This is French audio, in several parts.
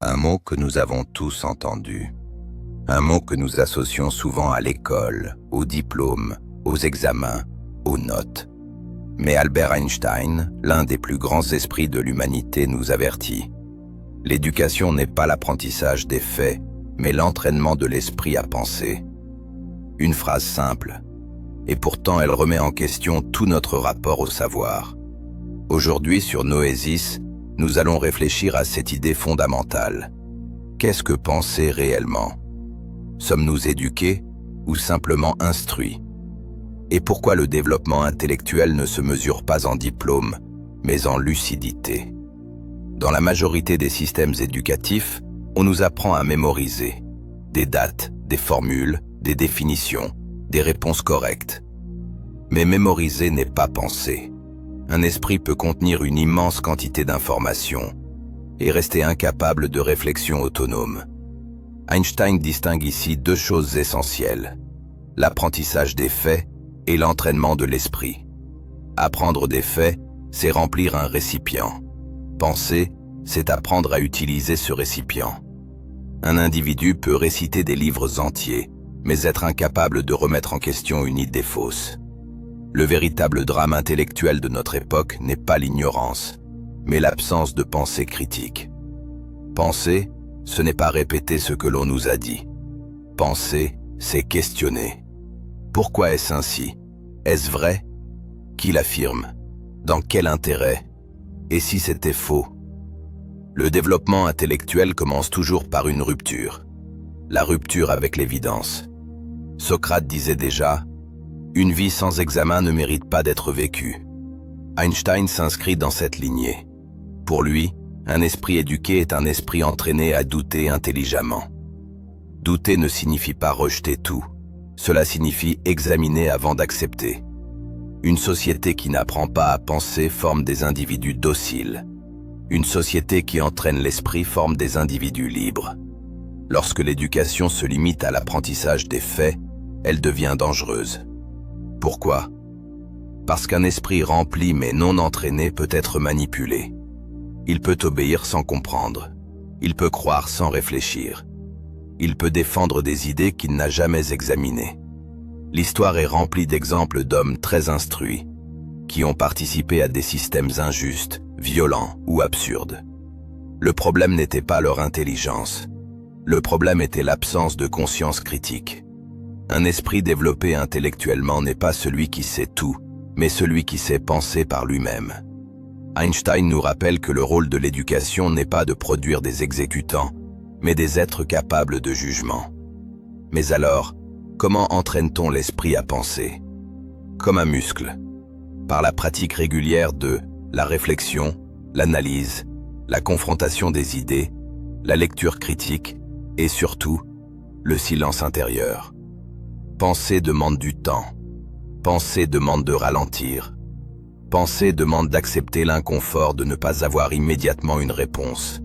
Un mot que nous avons tous entendu. Un mot que nous associons souvent à l'école, au diplôme, aux examens, aux notes. Mais Albert Einstein, l'un des plus grands esprits de l'humanité, nous avertit. L'éducation n'est pas l'apprentissage des faits, mais l'entraînement de l'esprit à penser. Une phrase simple, et pourtant elle remet en question tout notre rapport au savoir. Aujourd'hui sur Noésis, nous allons réfléchir à cette idée fondamentale. Qu'est-ce que penser réellement? Sommes-nous éduqués ou simplement instruits? Et pourquoi le développement intellectuel ne se mesure pas en diplôme, mais en lucidité? Dans la majorité des systèmes éducatifs, on nous apprend à mémoriser des dates, des formules, des définitions, des réponses correctes. Mais mémoriser n'est pas penser. Un esprit peut contenir une immense quantité d'informations et rester incapable de réflexion autonome. Einstein distingue ici deux choses essentielles, l'apprentissage des faits et l'entraînement de l'esprit. Apprendre des faits, c'est remplir un récipient. Penser, c'est apprendre à utiliser ce récipient. Un individu peut réciter des livres entiers, mais être incapable de remettre en question une idée fausse. Le véritable drame intellectuel de notre époque n'est pas l'ignorance, mais l'absence de pensée critique. Penser, ce n'est pas répéter ce que l'on nous a dit. Penser, c'est questionner. Pourquoi est-ce ainsi? Est-ce vrai? Qui l'affirme? Dans quel intérêt? Et si c'était faux? Le développement intellectuel commence toujours par une rupture. La rupture avec l'évidence. Socrate disait déjà « Une vie sans examen ne mérite pas d'être vécue ». Einstein s'inscrit dans cette lignée. Pour lui, un esprit éduqué est un esprit entraîné à douter intelligemment. Douter ne signifie pas rejeter tout. Cela signifie examiner avant d'accepter. Une société qui n'apprend pas à penser forme des individus dociles. Une société qui entraîne l'esprit forme des individus libres. Lorsque l'éducation se limite à l'apprentissage des faits, elle devient dangereuse. Pourquoi? Parce qu'un esprit rempli mais non entraîné peut être manipulé. Il peut obéir sans comprendre. Il peut croire sans réfléchir. Il peut défendre des idées qu'il n'a jamais examinées. L'histoire est remplie d'exemples d'hommes très instruits, qui ont participé à des systèmes injustes, violents ou absurdes. Le problème n'était pas leur intelligence. Le problème était l'absence de conscience critique. Un esprit développé intellectuellement n'est pas celui qui sait tout, mais celui qui sait penser par lui-même. Einstein nous rappelle que le rôle de l'éducation n'est pas de produire des exécutants, mais des êtres capables de jugement. Mais alors, comment entraîne-t-on l'esprit à penser? Comme un muscle, par la pratique régulière de la réflexion, l'analyse, la confrontation des idées, la lecture critique et surtout, le silence intérieur. Penser demande du temps. Penser demande de ralentir. Penser demande d'accepter l'inconfort de ne pas avoir immédiatement une réponse.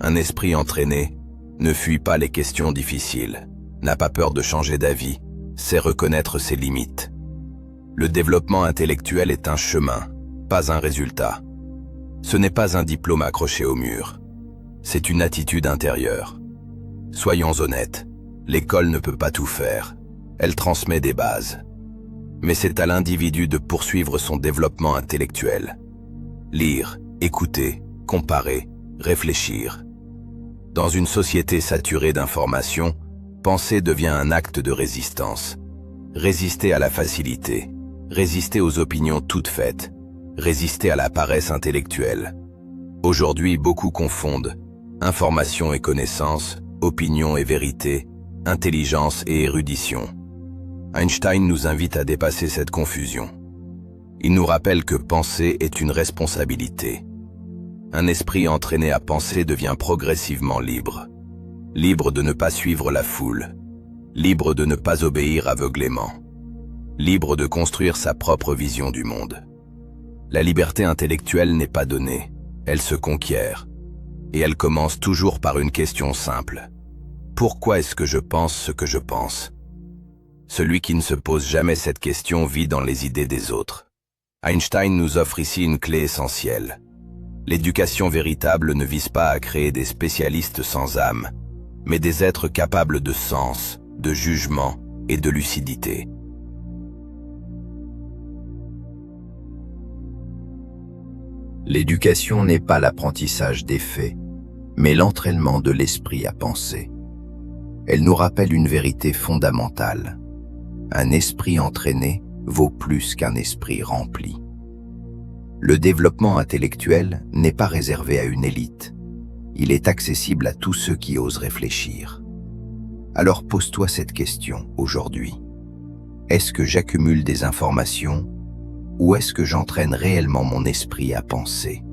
Un esprit entraîné ne fuit pas les questions difficiles, n'a pas peur de changer d'avis, sait reconnaître ses limites. Le développement intellectuel est un chemin, pas un résultat. Ce n'est pas un diplôme accroché au mur. C'est une attitude intérieure. Soyons honnêtes, l'école ne peut pas tout faire. Elle transmet des bases. Mais c'est à l'individu de poursuivre son développement intellectuel. Lire, écouter, comparer, réfléchir. Dans une société saturée d'informations, penser devient un acte de résistance. Résister à la facilité, résister aux opinions toutes faites, résister à la paresse intellectuelle. Aujourd'hui, beaucoup confondent information et connaissance, opinion et vérité, intelligence et érudition. Einstein nous invite à dépasser cette confusion. Il nous rappelle que penser est une responsabilité. Un esprit entraîné à penser devient progressivement libre. Libre de ne pas suivre la foule. Libre de ne pas obéir aveuglément. Libre de construire sa propre vision du monde. La liberté intellectuelle n'est pas donnée, elle se conquiert. Et elle commence toujours par une question simple. Pourquoi est-ce que je pense ce que je pense? Celui qui ne se pose jamais cette question vit dans les idées des autres. Einstein nous offre ici une clé essentielle. L'éducation véritable ne vise pas à créer des spécialistes sans âme, mais des êtres capables de sens, de jugement et de lucidité. L'éducation n'est pas l'apprentissage des faits, mais l'entraînement de l'esprit à penser. Elle nous rappelle une vérité fondamentale. Un esprit entraîné vaut plus qu'un esprit rempli. Le développement intellectuel n'est pas réservé à une élite. Il est accessible à tous ceux qui osent réfléchir. Alors pose-toi cette question aujourd'hui. Est-ce que j'accumule des informations ou est-ce que j'entraîne réellement mon esprit à penser?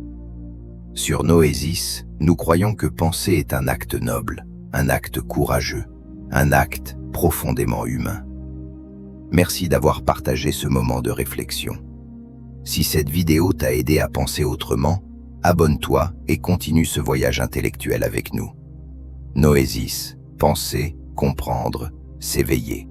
Sur Noésis, nous croyons que penser est un acte noble, un acte courageux, un acte profondément humain. Merci d'avoir partagé ce moment de réflexion. Si cette vidéo t'a aidé à penser autrement, abonne-toi et continue ce voyage intellectuel avec nous. Noésis, penser, comprendre, s'éveiller.